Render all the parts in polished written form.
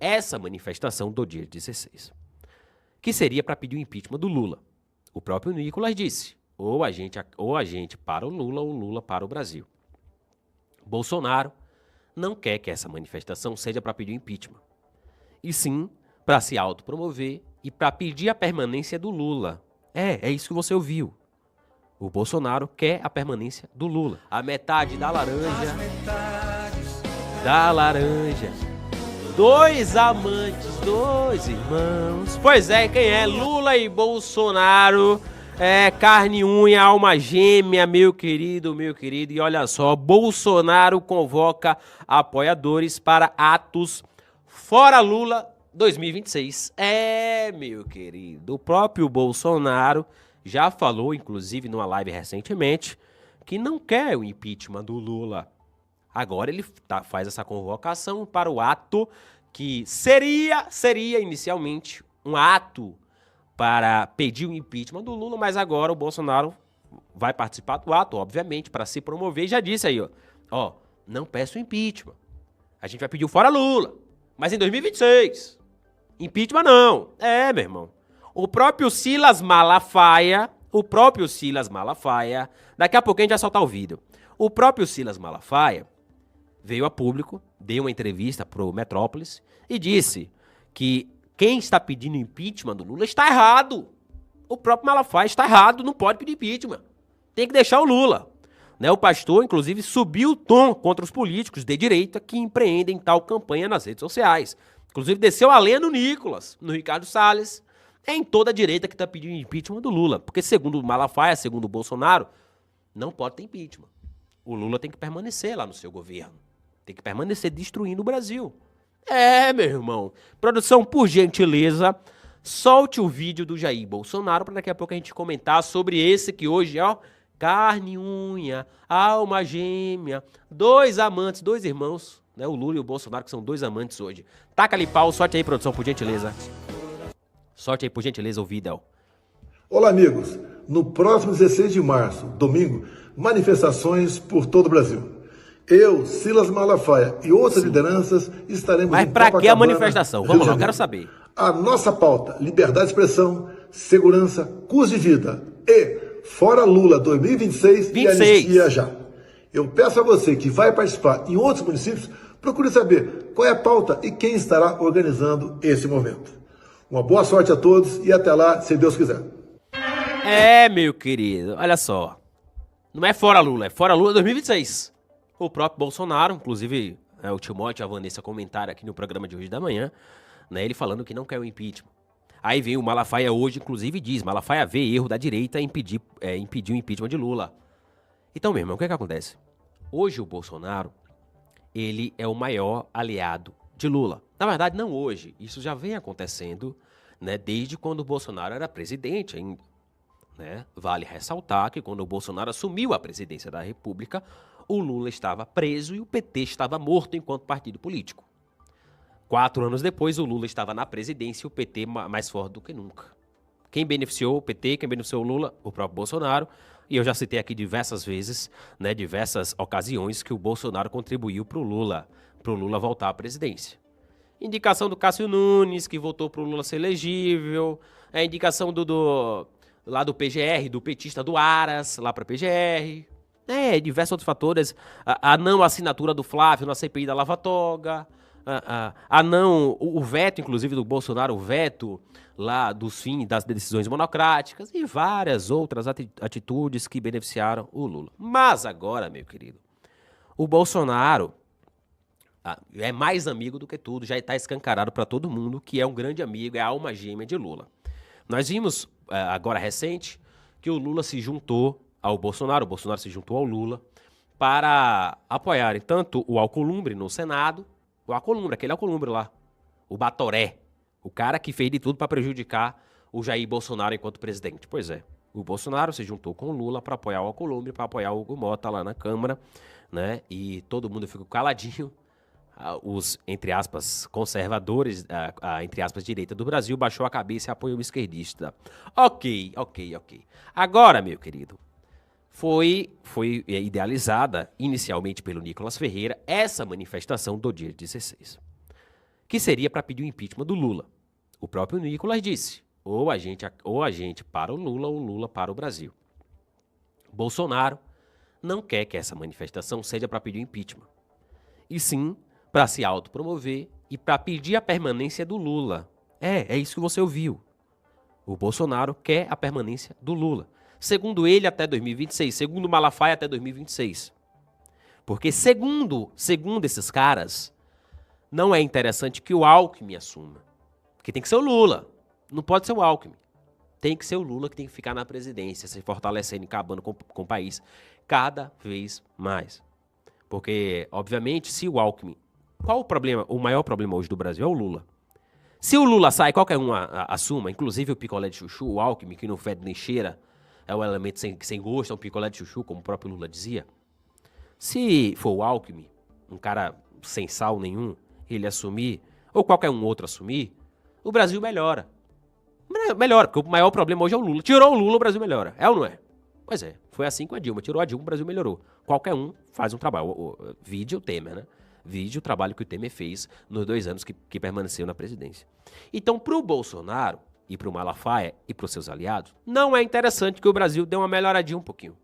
essa manifestação do dia 16, que seria para pedir o impeachment do Lula. O próprio Nicolas disse, ou a gente para o Lula, ou o Lula para o Brasil. Bolsonaro não quer que essa manifestação seja para pedir o impeachment, e sim para se autopromover e para pedir a permanência do Lula. É isso que você ouviu. O Bolsonaro quer a permanência do Lula. A metade da laranja. Dois amantes, dois irmãos. Pois é, quem é? Lula e Bolsonaro. É carne e unha, alma gêmea, meu querido. E olha só, Bolsonaro convoca apoiadores para atos fora Lula 2026. Meu querido, o próprio Bolsonaro já falou, inclusive numa live recentemente, que não quer o impeachment do Lula. Agora ele faz essa convocação para o ato que seria inicialmente um ato para pedir o impeachment do Lula, mas agora o Bolsonaro vai participar do ato, obviamente, para se promover. E já disse aí, ó, não peço impeachment. A gente vai pedir o fora Lula, mas em 2026. Impeachment não. Meu irmão. O próprio Silas Malafaia, daqui a pouco a gente vai soltar o vídeo. O próprio Silas Malafaia veio a público, deu uma entrevista pro Metrópolis e disse que quem está pedindo impeachment do Lula está errado. O próprio Malafaia está errado, não pode pedir impeachment. Tem que deixar o Lula. Né, o pastor, inclusive, subiu o tom contra os políticos de direita que empreendem tal campanha nas redes sociais. Inclusive, desceu a lenha no Nicolas, no Ricardo Salles. É em toda a direita que está pedindo impeachment do Lula. Porque, segundo o Malafaia, segundo o Bolsonaro, não pode ter impeachment. O Lula tem que permanecer lá no seu governo. Tem que permanecer destruindo o Brasil. Meu irmão. Produção, por gentileza, solte o vídeo do Jair Bolsonaro para daqui a pouco a gente comentar sobre esse que hoje é, carne e unha, alma gêmea, dois amantes, dois irmãos, né? O Lula e o Bolsonaro, que são dois amantes hoje. Taca ali pau, sorte aí, produção, por gentileza. Sorte aí, por gentileza, o vídeo. Olá, amigos. No próximo 16 de março, domingo, manifestações por todo o Brasil. Eu, Silas Malafaia e outras lideranças estaremos Mas pra que a manifestação? Vamos lá, eu quero saber. A nossa pauta, liberdade de expressão, segurança, custo de vida e fora Lula 2026 e anistia já. Eu peço a você que vai participar em outros municípios, procure saber qual é a pauta e quem estará organizando esse momento. Uma boa sorte a todos e até lá, se Deus quiser. Meu querido, olha só. Não é fora Lula, é fora Lula 2026. O próprio Bolsonaro, inclusive o Timóteo e a Vanessa comentaram aqui no programa de hoje da manhã, né, ele falando que não quer o impeachment. Aí vem o Malafaia hoje, inclusive diz, Malafaia vê erro da direita em impedir o impeachment de Lula. Então, meu irmão, o que acontece? Hoje o Bolsonaro, ele é o maior aliado de Lula. Na verdade, não hoje. Isso já vem acontecendo, né, desde quando o Bolsonaro era presidente ainda. Né? Vale ressaltar que quando o Bolsonaro assumiu a presidência da República, o Lula estava preso e o PT estava morto enquanto partido político. 4 anos depois, o Lula estava na presidência e o PT mais forte do que nunca. Quem beneficiou o PT, quem beneficiou o Lula? O próprio Bolsonaro. E eu já citei aqui diversas vezes, né, diversas ocasiões que o Bolsonaro contribuiu para o Lula voltar à presidência. Indicação do Cássio Nunes, que votou para o Lula ser elegível. A indicação lá do PGR, do petista do Aras, lá para PGR. Diversos outros fatores. A não assinatura do Flávio na CPI da Lava Toga. O veto, inclusive, do Bolsonaro, o veto lá dos fins das decisões monocráticas e várias outras atitudes que beneficiaram o Lula. Mas agora, meu querido, o Bolsonaro é mais amigo do que tudo, já está escancarado para todo mundo que é um grande amigo, é a alma gêmea de Lula. Nós vimos, agora recente, que o Lula se juntou ao Bolsonaro, o Bolsonaro se juntou ao Lula para apoiarem tanto o Alcolumbre no Senado, aquele Alcolumbre lá, o Batoré, o cara que fez de tudo para prejudicar o Jair Bolsonaro enquanto presidente. Pois é, o Bolsonaro se juntou com o Lula para apoiar o Alcolumbre, para apoiar o Hugo Mota lá na Câmara, né? E todo mundo ficou caladinho. Os, entre aspas, conservadores, entre aspas, direita do Brasil, baixou a cabeça e apoiou o esquerdista. Ok. Agora, meu querido, foi idealizada inicialmente pelo Nicolas Ferreira essa manifestação do dia 16, que seria para pedir o impeachment do Lula. O próprio Nicolas disse, ou a gente para o Lula, ou o Lula para o Brasil. Bolsonaro não quer que essa manifestação seja para pedir o impeachment, e sim para se autopromover e para pedir a permanência do Lula. É isso que você ouviu. O Bolsonaro quer a permanência do Lula. Segundo ele, até 2026. Segundo Malafaia, até 2026. Porque, segundo esses caras, não é interessante que o Alckmin assuma. Porque tem que ser o Lula. Não pode ser o Alckmin. Tem que ser o Lula que tem que ficar na presidência, se fortalecendo e acabando com o país cada vez mais. Porque, obviamente, se o Alckmin... Qual o problema? O maior problema hoje do Brasil é o Lula. Se o Lula sai, qualquer um assuma, inclusive o picolé de chuchu, o Alckmin, que não fede nem cheira, é um elemento sem gosto, é um picolé de chuchu, como o próprio Lula dizia. Se for o Alckmin, um cara sem sal nenhum, ele assumir, ou qualquer um outro assumir, o Brasil melhora. Melhora, porque o maior problema hoje é o Lula. Tirou o Lula, o Brasil melhora. É ou não é? Pois é, foi assim com a Dilma. Tirou a Dilma, o Brasil melhorou. Qualquer um faz um trabalho. Vide o Temer, né? Vide o trabalho que o Temer fez nos 2 anos que permaneceu na presidência. Então, para o Bolsonaro e para o Malafaia e para os seus aliados, não é interessante que o Brasil dê uma melhoradinha um pouquinho.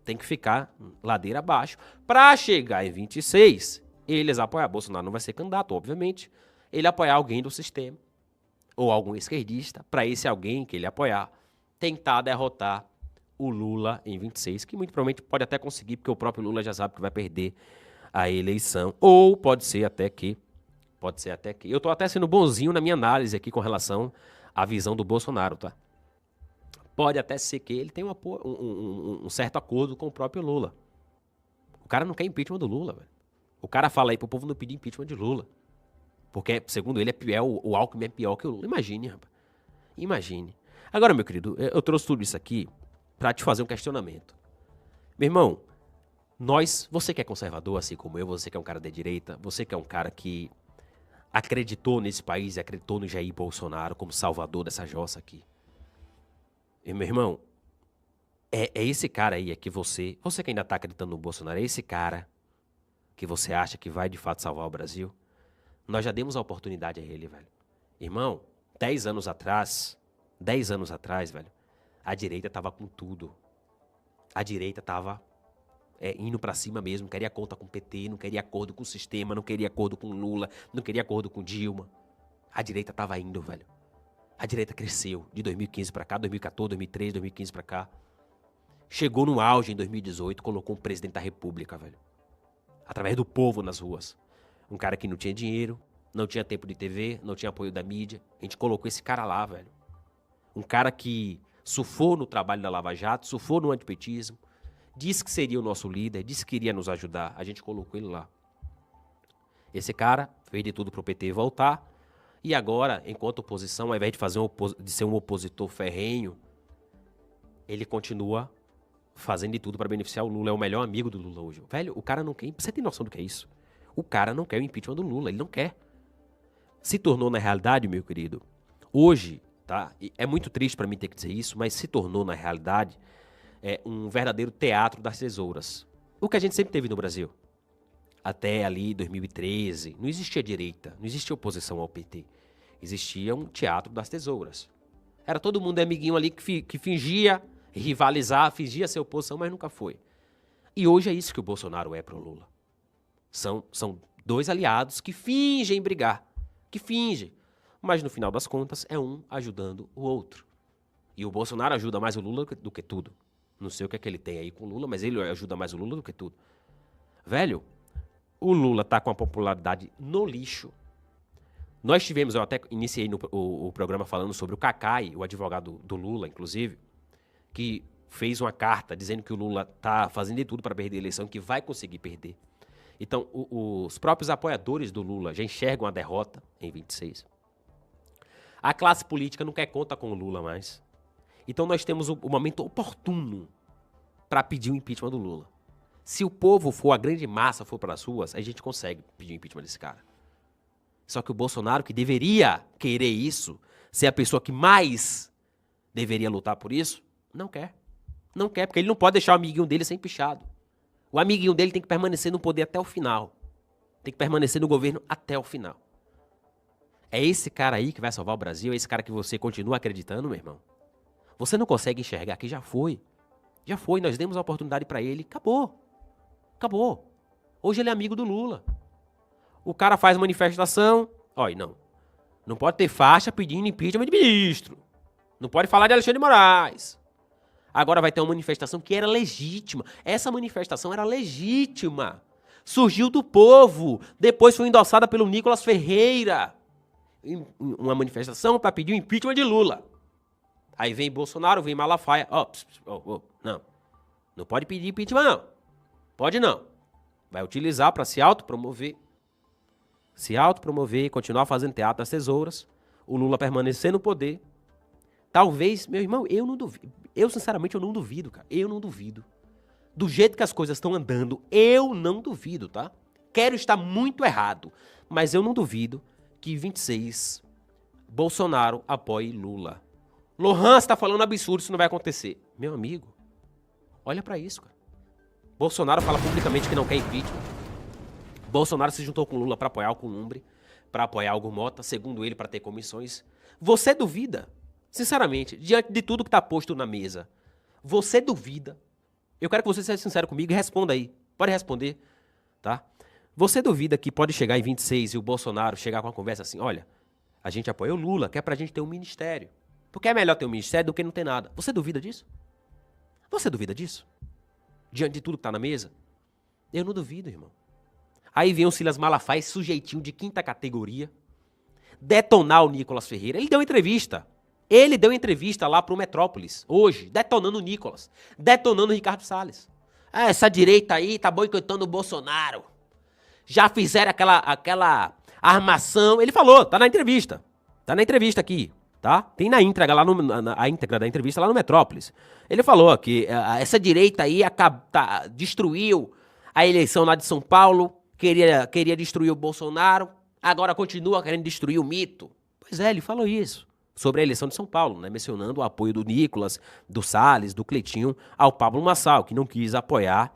Tem que ficar ladeira abaixo. Para chegar em 26, eles apoiar. Bolsonaro não vai ser candidato, obviamente. Ele apoiar alguém do sistema, ou algum esquerdista, para esse alguém que ele apoiar, tentar derrotar o Lula em 26, que muito provavelmente pode até conseguir, porque o próprio Lula já sabe que vai perder a eleição, ou pode ser até que, eu tô até sendo bonzinho na minha análise aqui com relação à visão do Bolsonaro, tá? Pode até ser que ele tenha um certo acordo com o próprio Lula. O cara não quer impeachment do Lula, velho. O cara fala aí pro povo não pedir impeachment de Lula. Porque, segundo ele, o Alckmin é pior que o Lula. Imagine, rapaz. Imagine. Agora, meu querido, eu trouxe tudo isso aqui pra te fazer um questionamento. Meu irmão, você que é conservador, assim como eu, você que é um cara de direita, você que é um cara que acreditou nesse país e acreditou no Jair Bolsonaro como salvador dessa jossa aqui. E, meu irmão, é esse cara aí, que você que ainda tá acreditando no Bolsonaro, é esse cara que você acha que vai de fato salvar o Brasil? Nós já demos a oportunidade a ele, velho. Irmão, 10 anos atrás, velho, a direita tava com tudo. A direita tava indo pra cima mesmo, não queria conta com o PT, não queria acordo com o sistema, não queria acordo com Lula, não queria acordo com Dilma. A direita tava indo, velho. A direita cresceu de 2015 pra cá, 2014, 2013, 2015 pra cá. Chegou no auge em 2018, colocou um presidente da República, velho. Através do povo nas ruas. Um cara que não tinha dinheiro, não tinha tempo de TV, não tinha apoio da mídia. A gente colocou esse cara lá, velho. Um cara que surfou no trabalho da Lava Jato, surfou no antipetismo, disse que seria o nosso líder, disse que iria nos ajudar. A gente colocou ele lá. Esse cara fez de tudo pro PT voltar. E agora, enquanto oposição, ao invés de ser um opositor ferrenho, ele continua fazendo de tudo para beneficiar o Lula. É o melhor amigo do Lula hoje. Velho, o cara não quer... Você tem noção do que é isso? O cara não quer o impeachment do Lula, ele não quer. Se tornou, na realidade, meu querido, hoje, tá? É muito triste para mim ter que dizer isso, mas se tornou, na realidade, um verdadeiro teatro das tesouras. O que a gente sempre teve no Brasil. Até ali, 2013, não existia direita, não existia oposição ao PT. Existia um teatro das tesouras. Era todo mundo amiguinho ali que fingia rivalizar, fingia ser oposição, mas nunca foi. E hoje é isso que o Bolsonaro é pro Lula. São 2 aliados que fingem brigar, que fingem. Mas no final das contas é um ajudando o outro. E o Bolsonaro ajuda mais o Lula do que tudo. Não sei o que é que ele tem aí com o Lula, mas ele ajuda mais o Lula do que tudo. Velho, o Lula tá com a popularidade no lixo. Nós tivemos, eu até iniciei o programa falando sobre o Cacai, o advogado do Lula, inclusive, que fez uma carta dizendo que o Lula tá fazendo de tudo para perder a eleição, que vai conseguir perder. Então, os próprios apoiadores do Lula já enxergam a derrota em 26. A classe política não quer conta com o Lula mais. Então, nós temos o momento oportuno para pedir o impeachment do Lula. Se o povo for, a grande massa for para as ruas, a gente consegue pedir o impeachment desse cara. Só que o Bolsonaro, que deveria querer isso, ser a pessoa que mais deveria lutar por isso, não quer. Não quer, porque ele não pode deixar o amiguinho dele ser empichado. O amiguinho dele tem que permanecer no poder até o final. Tem que permanecer no governo até o final. É esse cara aí que vai salvar o Brasil? É esse cara que você continua acreditando, meu irmão? Você não consegue enxergar que já foi. Já foi, nós demos a oportunidade pra ele. Acabou. Acabou. Hoje ele é amigo do Lula. O cara faz manifestação. Olha, não. Não pode ter faixa pedindo impeachment de ministro. Não pode falar de Alexandre de Moraes. Agora vai ter uma manifestação que era legítima. Essa manifestação era legítima. Surgiu do povo. Depois foi endossada pelo Nicolas Ferreira. Uma manifestação para pedir o impeachment de Lula. Aí vem Bolsonaro, vem Malafaia. Não. Não pode pedir impeachment, não. Pode não. Vai utilizar para se autopromover. Se autopromover, continuar fazendo teatro das tesouras. O Lula permanecer no poder. Talvez, meu irmão, eu não duvido. Eu, sinceramente, eu não duvido, cara. Eu não duvido. Do jeito que as coisas estão andando, eu não duvido, tá? Quero estar muito errado, mas eu não duvido que 26 Bolsonaro apoie Lula. Lohan está falando absurdo, isso não vai acontecer. Meu amigo, olha pra isso, cara. Bolsonaro fala publicamente que não quer impeachment. Bolsonaro se juntou com Lula pra apoiar o Alcolumbre, pra apoiar o Mota, segundo ele, pra ter comissões. Você duvida? Sinceramente, diante de tudo que tá posto na mesa, você duvida? Eu quero que você seja sincero comigo e responda aí. Pode responder, tá? Você duvida que pode chegar em 26 e o Bolsonaro chegar com uma conversa assim, olha, a gente apoia o Lula, que é pra gente ter um ministério. Porque é melhor ter um ministério do que não ter nada. Você duvida disso? Você duvida disso? Diante de tudo que tá na mesa? Eu não duvido, irmão. Aí vem o Silas Malafaia, sujeitinho de quinta categoria, detonar o Nicolas Ferreira. Ele deu entrevista. Ele deu entrevista lá pro Metrópolis, hoje, detonando o Nicolas, detonando o Ricardo Salles. Ah, essa direita aí tá boicotando o Bolsonaro. Já fizeram aquela armação. Ele falou, tá na entrevista. Tá na entrevista aqui, tá? Tem na íntegra, a íntegra da entrevista lá no Metrópolis. Ele falou que essa direita aí destruiu a eleição lá de São Paulo, queria destruir o Bolsonaro, agora continua querendo destruir o mito. Pois é, ele falou isso. Sobre a eleição de São Paulo, né? Mencionando o apoio do Nicolas, do Salles, do Cleitinho ao Pablo Marçal, que não quis apoiar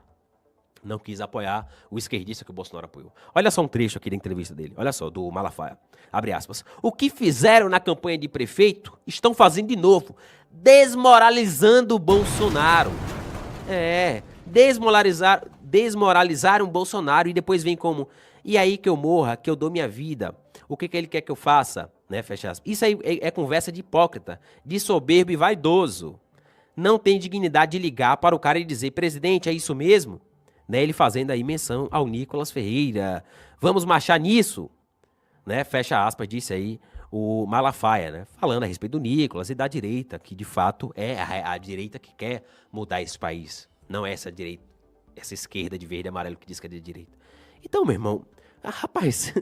o esquerdista que o Bolsonaro apoiou. Olha só um trecho aqui da entrevista dele, olha só, do Malafaia, abre aspas. O que fizeram na campanha de prefeito, estão fazendo de novo, desmoralizando o Bolsonaro. Desmoralizaram o Bolsonaro e depois vem como, e aí que eu morra, que eu dou minha vida, o que ele quer que eu faça? Né, fecha aspas. Isso aí é conversa de hipócrita, de soberbo e vaidoso. Não tem dignidade de ligar para o cara e dizer, presidente, é isso mesmo? Né, ele fazendo aí menção ao Nicolas Ferreira. Vamos marchar nisso? Né, fecha aspas, disse aí o Malafaia, né, falando a respeito do Nicolas e da direita, que de fato é a direita que quer mudar esse país. Não é essa direita, essa esquerda de verde e amarelo que diz que é de direita. Então, meu irmão, rapaz...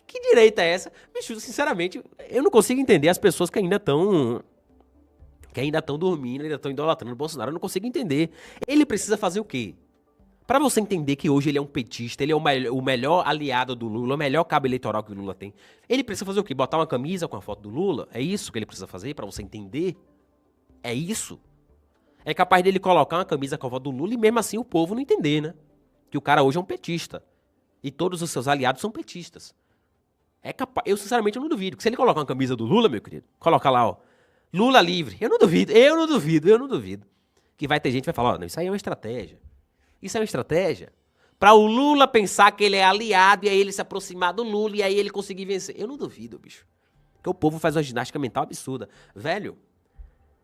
Que direita é essa? Bicho, sinceramente, eu não consigo entender as pessoas que ainda estão dormindo, ainda estão idolatrando o Bolsonaro. Eu não consigo entender. Ele precisa fazer o quê? Pra você entender que hoje ele é um petista, ele é o melhor aliado do Lula, o melhor cabo eleitoral que o Lula tem. Ele precisa fazer o quê? Botar uma camisa com a foto do Lula? É isso que ele precisa fazer pra você entender? É isso? É capaz dele colocar uma camisa com a foto do Lula e mesmo assim o povo não entender, né? Que o cara hoje é um petista. E todos os seus aliados são petistas. É capaz, eu sinceramente não duvido. Que se ele colocar uma camisa do Lula, meu querido, coloca lá, ó, Lula livre. Eu não duvido. Que vai ter gente que vai falar, ó, não, isso aí é uma estratégia. Isso é uma estratégia pra o Lula pensar que ele é aliado e aí ele se aproximar do Lula e aí ele conseguir vencer. Eu não duvido, bicho. Porque o povo faz uma ginástica mental absurda. Velho,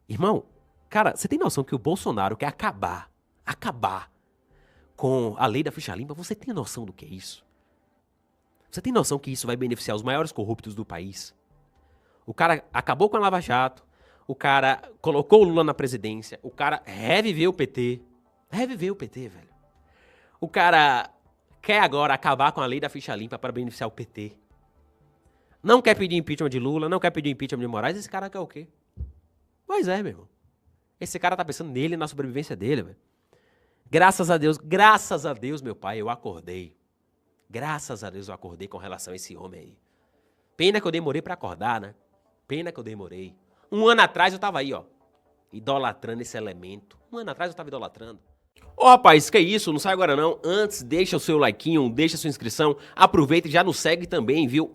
irmão, cara, você tem noção que o Bolsonaro quer acabar com a lei da ficha limpa? Você tem noção do que é isso? Você tem noção que isso vai beneficiar os maiores corruptos do país? O cara acabou com a Lava Jato, o cara colocou o Lula na presidência, o cara reviveu o PT. Reviveu o PT, velho. O cara quer agora acabar com a lei da ficha limpa para beneficiar o PT. Não quer pedir impeachment de Lula, não quer pedir impeachment de Moraes, esse cara quer o quê? Pois é, meu irmão. Esse cara tá pensando nele e na sobrevivência dele, velho. Graças a Deus, meu pai, eu acordei. Graças a Deus eu acordei com relação a esse homem aí. Pena que eu demorei pra acordar, né? Pena que eu demorei. 1 ano atrás eu tava aí, ó, idolatrando esse elemento. 1 ano atrás eu tava idolatrando. Ô rapaz, que isso, não sai agora não. Antes, deixa o seu likeinho, deixa a sua inscrição. Aproveita e já nos segue também, viu?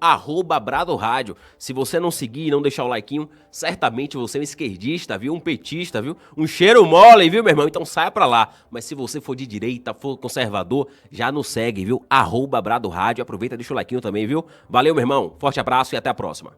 @Brado Rádio. Se você não seguir e não deixar o likeinho, certamente você é um esquerdista, viu? Um petista, viu? Um cheiro mole, viu, meu irmão? Então saia pra lá. Mas se você for de direita, for conservador, já nos segue, viu? @Brado Rádio. Aproveita e deixa o likeinho também, viu? Valeu, meu irmão. Forte abraço e até a próxima.